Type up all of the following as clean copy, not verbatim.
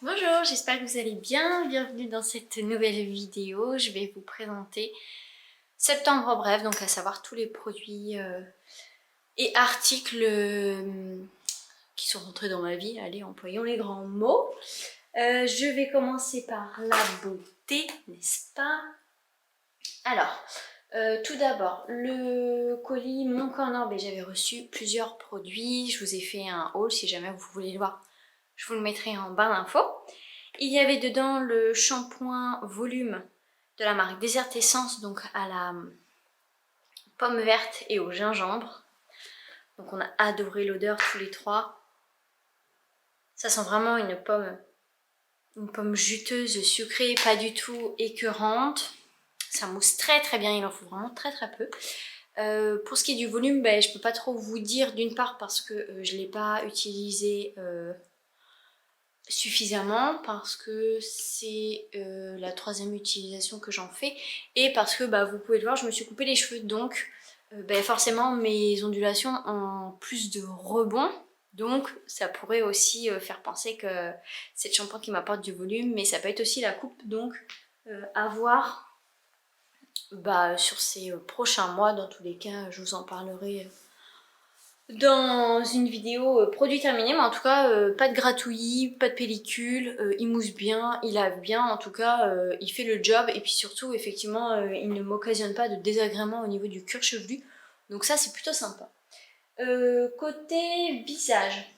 Bonjour, j'espère que vous allez bien. Bienvenue dans cette nouvelle vidéo. Je vais vous présenter Septembre Bref, donc à savoir tous les produits et articles qui sont rentrés dans ma vie. Allez, employons les grands mots. Je vais commencer par la beauté, n'est-ce pas? Alors, tout d'abord, le colis Mon Corner, j'avais reçu plusieurs produits. Je vous ai fait un haul, si jamais vous voulez le voir. Je vous le mettrai en barre d'infos. Il y avait dedans le shampoing volume de la marque Desert Essence, donc à la pomme verte et au gingembre. Donc on a adoré l'odeur tous les trois. Ça sent vraiment une pomme juteuse, sucrée, pas du tout écœurante. Ça mousse très très bien, il en faut vraiment très très peu. Pour ce qui est du volume, je peux pas trop vous dire, d'une part parce que je l'ai pas utilisé suffisamment, parce que c'est la troisième utilisation que j'en fais, et parce que vous pouvez le voir, je me suis coupé les cheveux, donc forcément mes ondulations ont plus de rebond, donc ça pourrait aussi faire penser que c'est le shampoing qui m'apporte du volume, mais ça peut être aussi la coupe, donc à voir sur ces prochains mois. Dans tous les cas, je vous en parlerai dans une vidéo produit terminé, mais en tout cas pas de gratouillis, pas de pellicule, il mousse bien, il lave bien, en tout cas il fait le job, et puis surtout effectivement il ne m'occasionne pas de désagréments au niveau du cuir chevelu, donc ça c'est plutôt sympa. Côté visage,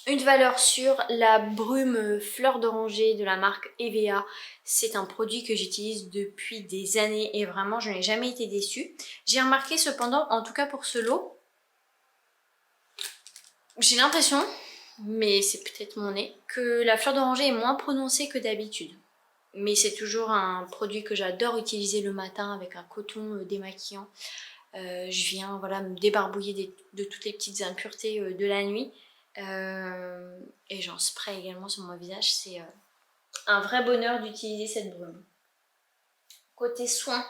une valeur sûre, la brume fleur d'oranger de la marque EVA. C'est un produit que j'utilise depuis des années et vraiment je n'ai jamais été déçue. J'ai remarqué cependant, en tout cas pour ce lot, j'ai l'impression, mais c'est peut-être mon nez, que la fleur d'oranger est moins prononcée que d'habitude. Mais c'est toujours un produit que j'adore utiliser le matin avec un coton démaquillant. Je viens me débarbouiller de toutes les petites impuretés de la nuit. Et j'en spray également sur mon visage. C'est un vrai bonheur d'utiliser cette brume. Côté soin,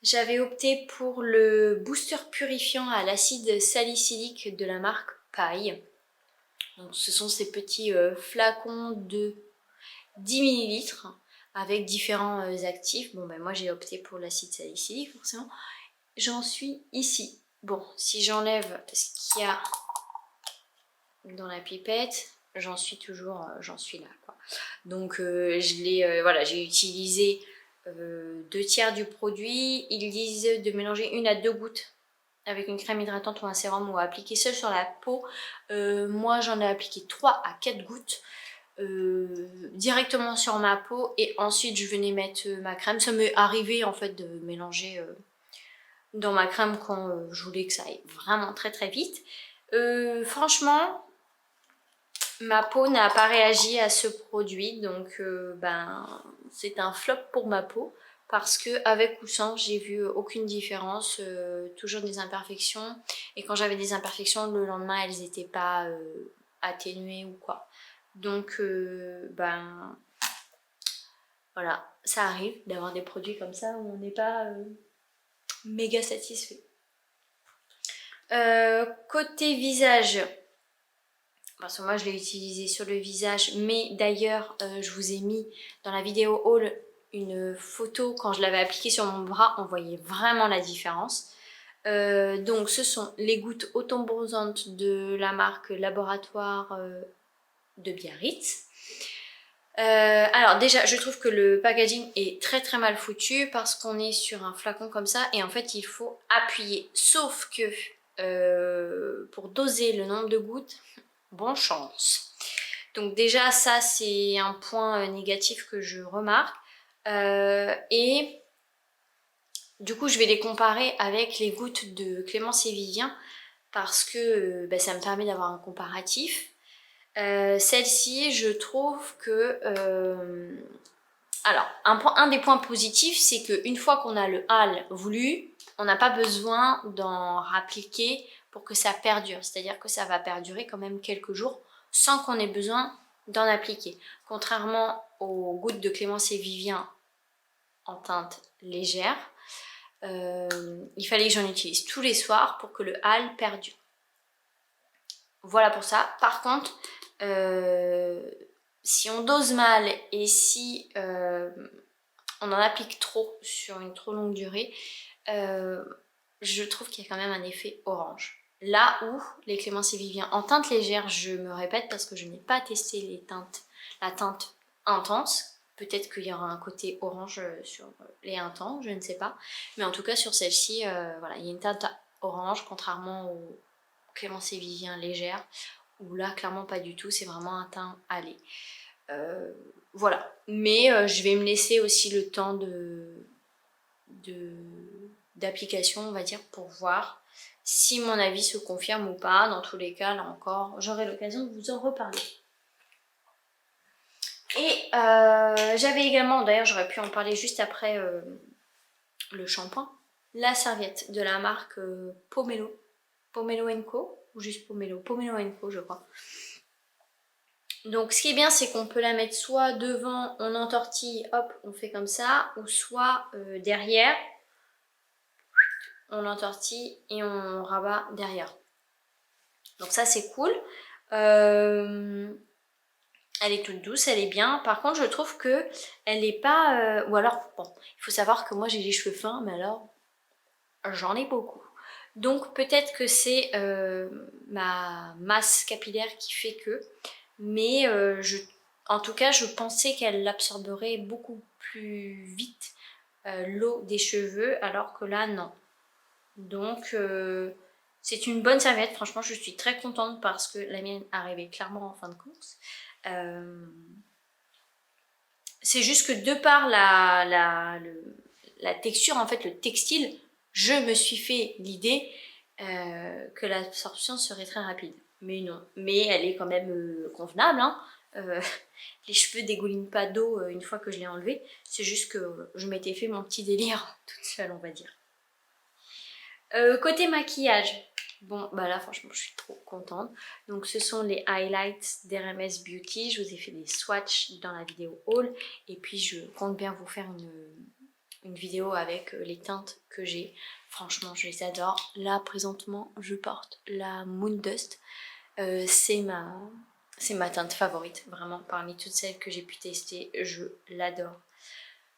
j'avais opté pour le booster purifiant à l'acide salicylique de la marque Paille. Donc, ce sont ces petits flacons de 10 millilitres avec différents actifs. Bon, moi j'ai opté pour l'acide salicylique forcément. J'en suis ici. Bon, si j'enlève ce qu'il y a dans la pipette, j'en suis là quoi. Donc j'ai utilisé 2 tiers du produit. Ils disent de mélanger 1 à 2 gouttes avec une crème hydratante ou un sérum, ou à appliquer seul sur la peau. Moi j'en ai appliqué 3 à 4 gouttes directement sur ma peau, et ensuite je venais mettre ma crème. Ça m'est arrivé en fait de mélanger dans ma crème quand je voulais que ça aille vraiment très très vite. Franchement, ma peau n'a pas réagi à ce produit, donc c'est un flop pour ma peau, parce que avec ou sans, j'ai vu aucune différence, toujours des imperfections, et quand j'avais des imperfections, le lendemain elles n'étaient pas atténuées ou quoi. Donc voilà, ça arrive d'avoir des produits comme ça où on n'est pas méga satisfait. Côté visage, parce que moi je l'ai utilisé sur le visage, mais d'ailleurs je vous ai mis dans la vidéo haul une photo quand je l'avais appliqué sur mon bras, on voyait vraiment la différence. Donc ce sont les gouttes autobronzantes de la marque Laboratoire de Biarritz. Alors déjà je trouve que le packaging est très très mal foutu, parce qu'on est sur un flacon comme ça et en fait il faut appuyer, sauf que pour doser le nombre de gouttes, bonne chance. Donc déjà ça c'est un point négatif que je remarque, et du coup je vais les comparer avec les gouttes de Clémence et Vivien, parce que ça me permet d'avoir un comparatif. Celle-ci, je trouve que alors un des points positifs, c'est qu'une fois qu'on a le hal voulu, on n'a pas besoin d'en rappliquer pour que ça perdure, c'est-à-dire que ça va perdurer quand même quelques jours sans qu'on ait besoin d'en appliquer, contrairement aux gouttes de Clémence et Vivien en teinte légère. Il fallait que j'en utilise tous les soirs pour que le hal perdure. Voilà pour ça. Par contre, si on dose mal et si on en applique trop sur une trop longue durée, je trouve qu'il y a quand même un effet orange. Là où les Clémence et Vivien en teinte légère, je me répète parce que je n'ai pas testé la teinte intense. Peut-être qu'il y aura un côté orange sur les intenses, je ne sais pas. Mais en tout cas sur celle-ci, voilà, il y a une teinte orange contrairement aux Clémence et Vivien légères. Où là clairement pas du tout, c'est vraiment un teint allé. Voilà, mais je vais me laisser aussi le temps d'application, on va dire, pour voir si mon avis se confirme ou pas. Dans tous les cas, là encore, j'aurai l'occasion de vous en reparler. Et j'avais également, d'ailleurs j'aurais pu en parler juste après le shampoing, la serviette de la marque Pomelo. Pomelo Co, ou juste Pomelo, Pomelo Co je crois. Donc ce qui est bien, c'est qu'on peut la mettre soit devant, on entortille, hop, on fait comme ça, ou soit derrière, on l'entortille et on rabat derrière. Donc ça c'est cool. Elle est toute douce, elle est bien. Par contre je trouve que elle n'est pas... ou alors, bon, il faut savoir que moi j'ai les cheveux fins, mais alors j'en ai beaucoup. Donc peut-être que c'est ma masse capillaire qui fait que... Mais en tout cas je pensais qu'elle absorberait beaucoup plus vite l'eau des cheveux, alors que là non. Donc c'est une bonne serviette, franchement je suis très contente parce que la mienne arrivait clairement en fin de course. C'est juste que de par la texture, en fait le textile, je me suis fait l'idée que l'absorption serait très rapide. Mais non, mais elle est quand même convenable, hein. Les cheveux dégoulinent pas d'eau une fois que je l'ai enlevé. C'est juste que je m'étais fait mon petit délire toute seule, on va dire. Côté maquillage, bon bah là franchement je suis trop contente. Donc ce sont les highlights d'RMS Beauty. Je vous ai fait des swatchs dans la vidéo haul. Et puis je compte bien vous faire une vidéo avec les teintes que j'ai. Franchement je les adore. Là présentement je porte la Moon Dust. C'est ma teinte favorite, vraiment parmi toutes celles que j'ai pu tester, je l'adore.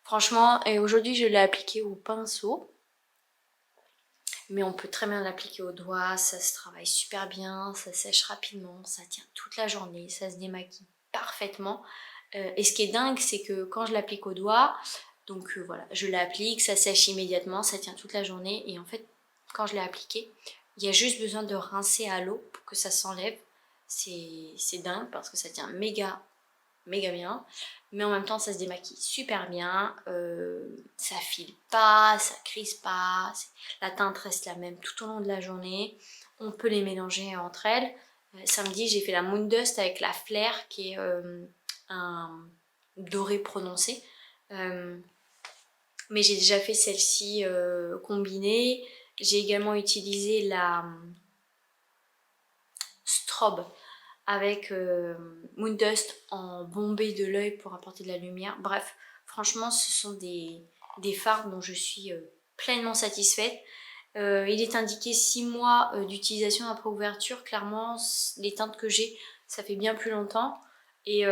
Franchement, et aujourd'hui je l'ai appliquée au pinceau. Mais on peut très bien l'appliquer au doigt, ça se travaille super bien, ça sèche rapidement, ça tient toute la journée, ça se démaquille parfaitement. Et ce qui est dingue, c'est que quand je l'applique au doigt, donc voilà, je l'applique, ça sèche immédiatement, ça tient toute la journée. Et en fait, quand je l'ai appliqué, il y a juste besoin de rincer à l'eau pour que ça s'enlève. C'est dingue parce que ça tient méga bien, mais en même temps ça se démaquille super bien, ça file pas, ça crise pas, la teinte reste la même tout au long de la journée, on peut les mélanger entre elles. Samedi j'ai fait la Moon Dust avec la Flair qui est un doré prononcé, mais j'ai déjà fait celle-ci combinée. J'ai également utilisé la Strobe avec Moon Dust en bombé de l'œil pour apporter de la lumière. Bref, franchement ce sont des fards dont je suis pleinement satisfaite. Il est indiqué 6 mois d'utilisation après ouverture. Clairement les teintes que j'ai ça fait bien plus longtemps et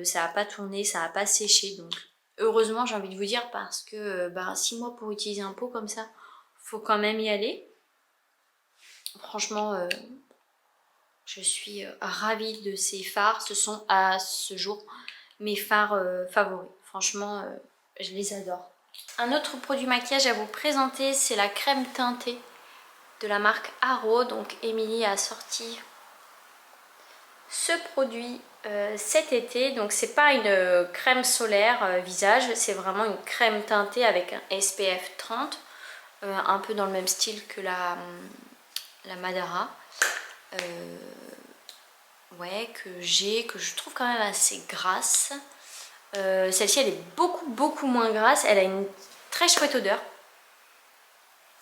ça n'a pas tourné, ça n'a pas séché, donc heureusement j'ai envie de vous dire, parce que 6 mois pour utiliser un pot comme ça, faut quand même y aller. Franchement je suis ravie de ces fards. Ce sont à ce jour mes fards favoris. Franchement, je les adore. Un autre produit maquillage à vous présenter, c'est la crème teintée de la marque Haro. Donc Émilie a sorti ce produit cet été. Donc c'est pas une crème solaire visage, c'est vraiment une crème teintée avec un SPF 30. Un peu dans le même style que la Madara. Ouais, que je trouve quand même assez grasse. Celle-ci elle est beaucoup moins grasse, elle a une très chouette odeur.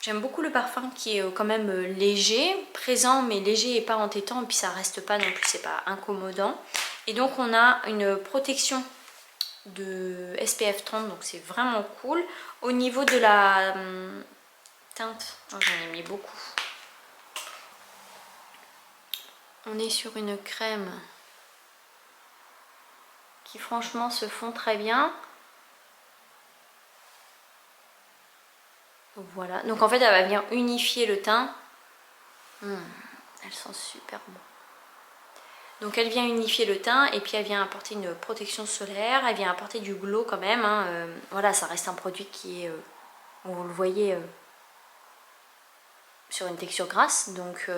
J'aime beaucoup le parfum qui est quand même léger, présent mais léger et pas entêtant, et puis ça reste pas non plus, c'est pas incommodant. Et donc on a une protection de SPF 30, donc c'est vraiment cool. Au niveau de la teinte, oh, j'en ai mis beaucoup. On est sur une crème qui franchement se font très bien. Voilà, donc en fait elle va venir unifier le teint. Elles sont super bon. Donc elle vient unifier le teint et puis elle vient apporter une protection solaire, elle vient apporter du glow quand même. Hein. Voilà, ça reste un produit qui est, vous le voyez, sur une texture grasse. Donc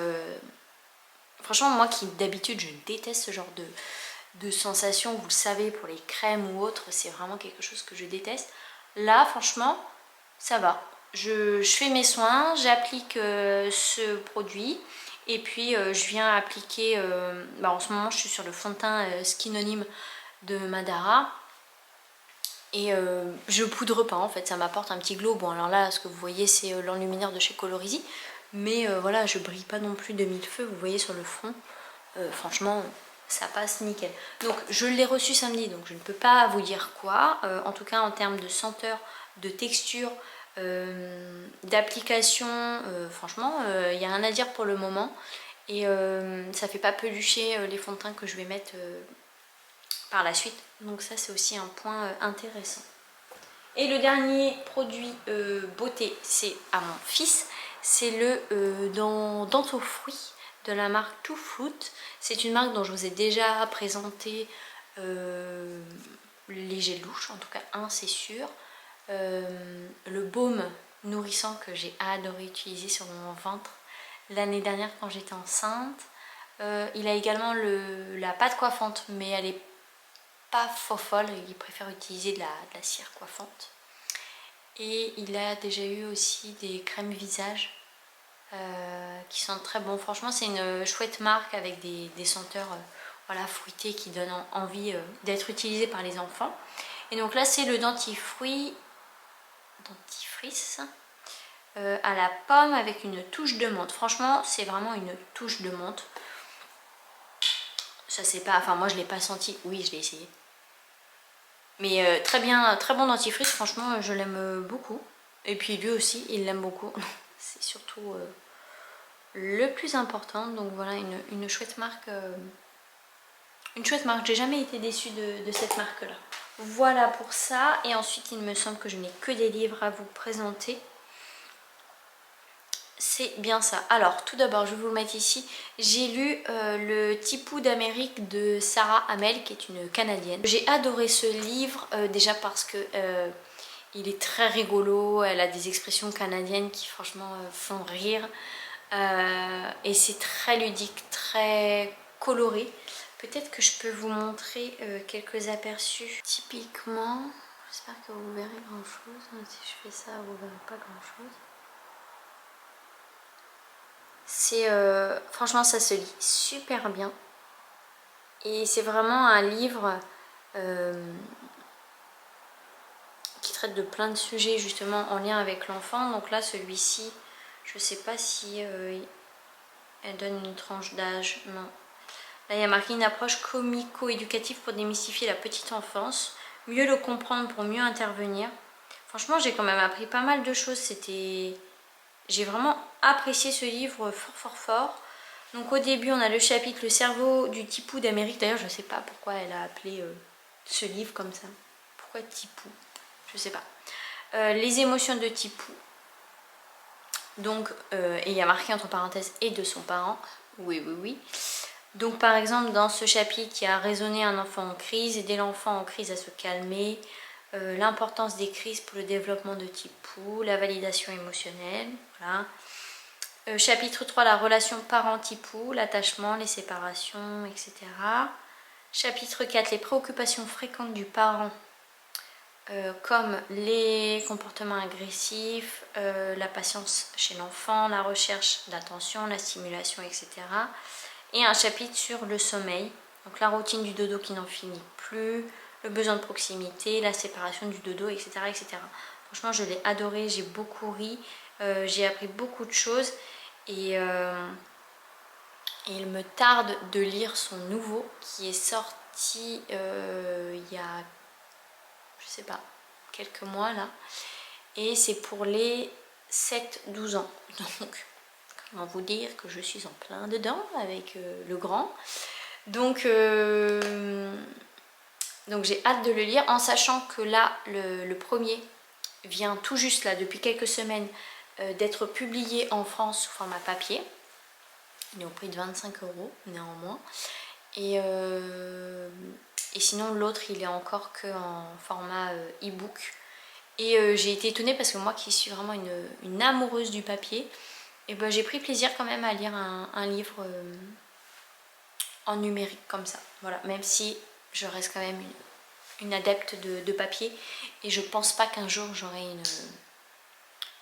franchement, moi qui d'habitude je déteste ce genre de sensation, vous le savez, pour les crèmes ou autres, c'est vraiment quelque chose que je déteste. Là, franchement, ça va. Je fais mes soins, j'applique ce produit et puis je viens appliquer, en ce moment je suis sur le fond de teint Skinonyme de Madara et je poudre pas en fait, ça m'apporte un petit glow. Bon alors là ce que vous voyez c'est l'enlumineur de chez Colorisy, mais voilà, je brille pas non plus de mille feux, vous voyez sur le front, franchement ça passe nickel. Donc je l'ai reçu samedi, donc je ne peux pas vous dire quoi, en tout cas en termes de senteur, de texture, d'application, franchement il n'y a rien à dire pour le moment et ça fait pas pelucher les fonds de teint que je vais mettre par la suite, donc ça c'est aussi un point intéressant. Et le dernier produit beauté, c'est à mon fils, c'est le dentifrice de la marque Too Fruit. C'est une marque dont je vous ai déjà présenté les gels douche, en tout cas un c'est sûr. Le baume nourrissant que j'ai adoré utiliser sur mon ventre l'année dernière quand j'étais enceinte. Il a également la pâte coiffante, mais elle est pas folle, il préfère utiliser de la cire coiffante. Et il a déjà eu aussi des crèmes visage qui sont très bons. Franchement c'est une chouette marque avec des senteurs voilà, fruitées qui donnent envie d'être utilisées par les enfants. Et donc là c'est le dentifrice à la pomme avec une touche de menthe. Franchement c'est vraiment une touche de menthe. Ça c'est pas, enfin moi je l'ai pas senti, oui je l'ai essayé. Mais très bien, très bon dentifrice, franchement je l'aime beaucoup. Et puis lui aussi il l'aime beaucoup. C'est surtout le plus important. Donc voilà une chouette marque. Une chouette marque, j'ai jamais été déçue de cette marque là. Voilà pour ça. Et ensuite il me semble que je n'ai que des livres à vous présenter. C'est bien ça. Alors tout d'abord je vais vous le mettre ici. J'ai lu le Tipou d'Amérique de Sarah Hamel qui est une Canadienne. J'ai adoré ce livre déjà parce que il est très rigolo. Elle a des expressions canadiennes qui franchement font rire. Et c'est très ludique, très coloré. Peut-être que je peux vous montrer quelques aperçus. Typiquement, j'espère que vous verrez grand chose. Si je fais ça vous ne verrez pas grand chose. C'est franchement ça se lit super bien et c'est vraiment un livre qui traite de plein de sujets justement en lien avec l'enfant. Donc là celui-ci je sais pas si elle donne une tranche d'âge, non. Là il y a marqué une approche comico-éducative pour démystifier la petite enfance, mieux le comprendre pour mieux intervenir. Franchement j'ai quand même appris pas mal de choses, j'ai vraiment apprécié ce livre fort. Donc au début on a le chapitre Le cerveau du Tipou d'Amérique. D'ailleurs je ne sais pas pourquoi elle a appelé ce livre comme ça. Pourquoi Tipou? Je sais pas. Les émotions de Tipou. Donc et il y a marqué entre parenthèses et de son parent. Oui. Donc par exemple dans ce chapitre il y a raisonner un enfant en crise, aider l'enfant en crise à se calmer, l'importance des crises pour le développement de Tipou, la validation émotionnelle, voilà. Chapitre 3, la relation parent-Tipou, l'attachement, les séparations, etc. Chapitre 4, les préoccupations fréquentes du parent, comme les comportements agressifs, la patience chez l'enfant, la recherche d'attention, la stimulation, etc. Et un chapitre sur le sommeil, donc la routine du dodo qui n'en finit plus, le besoin de proximité, la séparation du dodo, etc. etc. Franchement, je l'ai adoré, j'ai beaucoup ri, j'ai appris beaucoup de choses et il me tarde de lire son nouveau qui est sorti il y a, je sais pas, quelques mois là. Et c'est pour les 7-12 ans. Donc, comment vous dire que je suis en plein dedans avec le grand. Donc Donc j'ai hâte de le lire, en sachant que là, le premier vient tout juste, là, depuis quelques semaines, d'être publié en France sous format papier. Il est au prix de 25 € néanmoins. Et sinon l'autre il est encore que en format e-book. Et j'ai été étonnée parce que moi qui suis vraiment une amoureuse du papier, et ben, j'ai pris plaisir quand même à lire un livre en numérique comme ça. Voilà, même si je reste quand même une adepte de papier et je pense pas qu'un jour j'aurai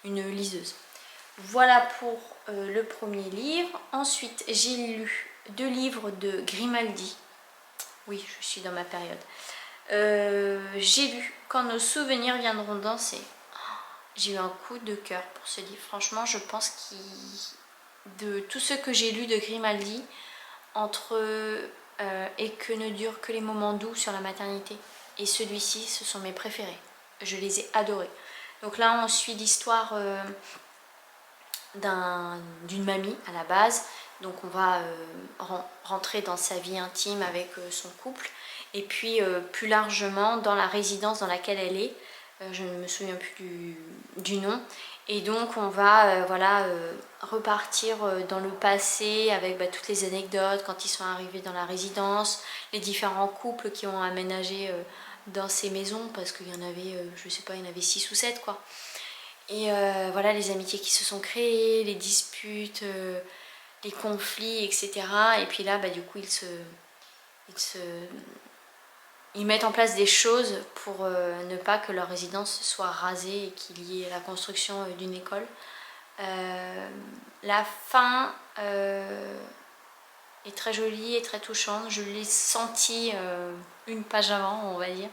une liseuse. Voilà pour le premier livre. Ensuite j'ai lu 2 livres de Grimaldi. Oui, je suis dans ma période. J'ai lu Quand nos souvenirs viendront danser. J'ai eu un coup de cœur pour ce livre. Franchement, je pense de tous ceux que j'ai lus de Grimaldi, entre Et que ne durent que les moments doux sur la maternité et celui-ci, ce sont mes préférés. Je les ai adorés. Donc là, on suit l'histoire d'une mamie à la base. Donc on va rentrer dans sa vie intime avec son couple. Et puis plus largement dans la résidence dans laquelle elle est. Je ne me souviens plus du nom. Et donc on va repartir dans le passé avec toutes les anecdotes quand ils sont arrivés dans la résidence, les différents couples qui ont aménagé dans ces maisons, parce qu'il y en avait, je sais pas, il y en avait 6 ou 7 quoi. Et voilà, les amitiés qui se sont créées, les disputes, les conflits, etc. Et puis là, du coup, ils mettent en place des choses pour ne pas que leur résidence soit rasée et qu'il y ait la construction d'une école. La fin est très jolie et très touchante. Je l'ai sentie une page avant, on va dire.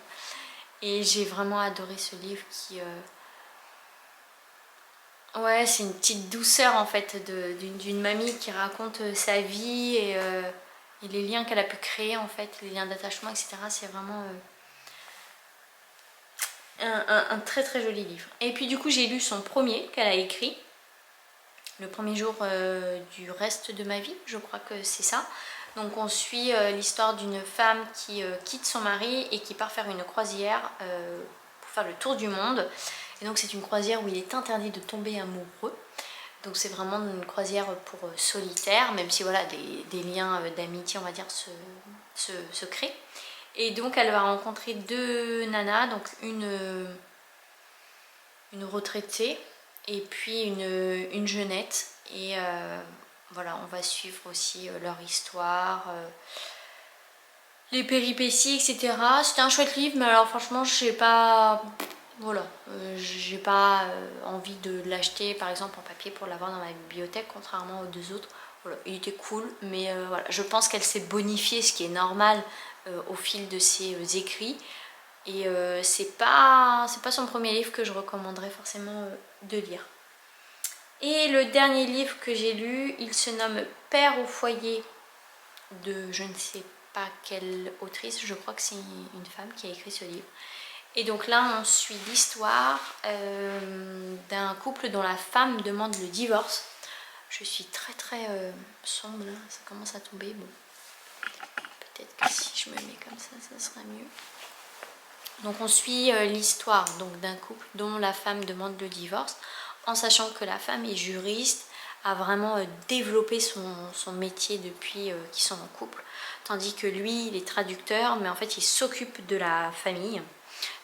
Et j'ai vraiment adoré ce livre qui... Ouais, c'est une petite douceur en fait d'une mamie qui raconte sa vie et les liens qu'elle a pu créer en fait, les liens d'attachement, etc. C'est vraiment un très très joli livre. Et puis du coup j'ai lu son premier qu'elle a écrit, Le premier jour du reste de ma vie, je crois que c'est ça. Donc on suit l'histoire d'une femme qui quitte son mari et qui part faire une croisière pour faire le tour du monde. Et donc c'est une croisière où il est interdit de tomber amoureux. Donc c'est vraiment une croisière pour solitaire, même si voilà, des liens d'amitié on va dire se créent. Et donc elle va rencontrer 2 nanas, donc une retraitée et puis une jeunette. Et voilà, on va suivre aussi leur histoire, les péripéties, etc. C'était un chouette livre, mais alors franchement je sais pas... Voilà, j'ai pas envie de l'acheter par exemple en papier pour l'avoir dans ma bibliothèque, contrairement aux 2 autres. Voilà, il était cool, mais voilà, je pense qu'elle s'est bonifiée, ce qui est normal au fil de ses écrits. Et c'est pas son premier livre que je recommanderais forcément de lire. Et le dernier livre que j'ai lu, il se nomme Père au foyer, de je ne sais pas quelle autrice, je crois que c'est une femme qui a écrit ce livre. Et donc là on suit l'histoire d'un couple dont la femme demande le divorce. Je suis très très sombre là, ça commence à tomber. Bon, peut-être que si je me mets comme ça sera mieux. Donc on suit l'histoire d'un couple dont la femme demande le divorce, en sachant que la femme est juriste, a vraiment développé son métier depuis qu'ils sont en couple, tandis que lui il est traducteur, mais en fait il s'occupe de la famille.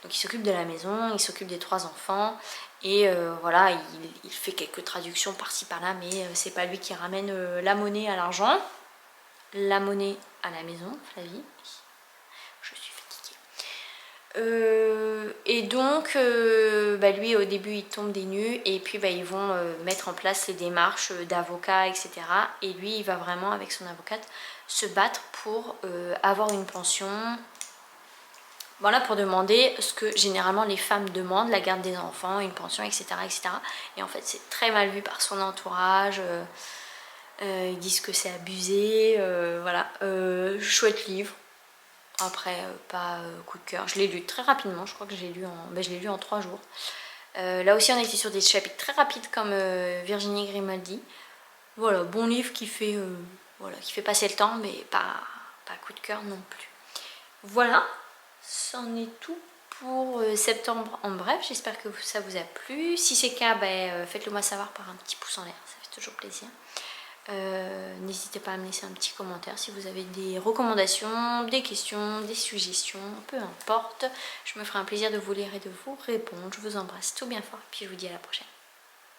Donc il s'occupe de la maison, il s'occupe des 3 enfants et voilà, il fait quelques traductions par-ci par-là, mais c'est pas lui qui ramène la monnaie à l'argent, la monnaie à la maison, Flavie. Je suis fatiguée. Et donc lui au début il tombe des nues et puis ils vont mettre en place les démarches d'avocat, etc. Et lui il va vraiment avec son avocate se battre pour avoir une pension. Voilà, pour demander ce que généralement les femmes demandent, la garde des enfants, une pension, etc. etc. Et en fait c'est très mal vu par son entourage, ils disent que c'est abusé, voilà. Chouette livre, après pas coup de cœur. Je l'ai lu très rapidement, je crois que je l'ai lu en 3 jours. Là aussi on était sur des chapitres très rapides comme Virginie Grimaldi. Voilà, bon livre qui fait passer le temps, mais pas coup de cœur non plus. Voilà. c'en est tout pour septembre en bref. J'espère que ça vous a plu. Si c'est le cas, faites-le moi savoir par un petit pouce en l'air, ça fait toujours plaisir. N'hésitez pas à me laisser un petit commentaire si vous avez des recommandations, des questions, des suggestions, peu importe. Je me ferai un plaisir de vous lire et de vous répondre. Je vous embrasse tout bien fort et puis je vous dis à la prochaine.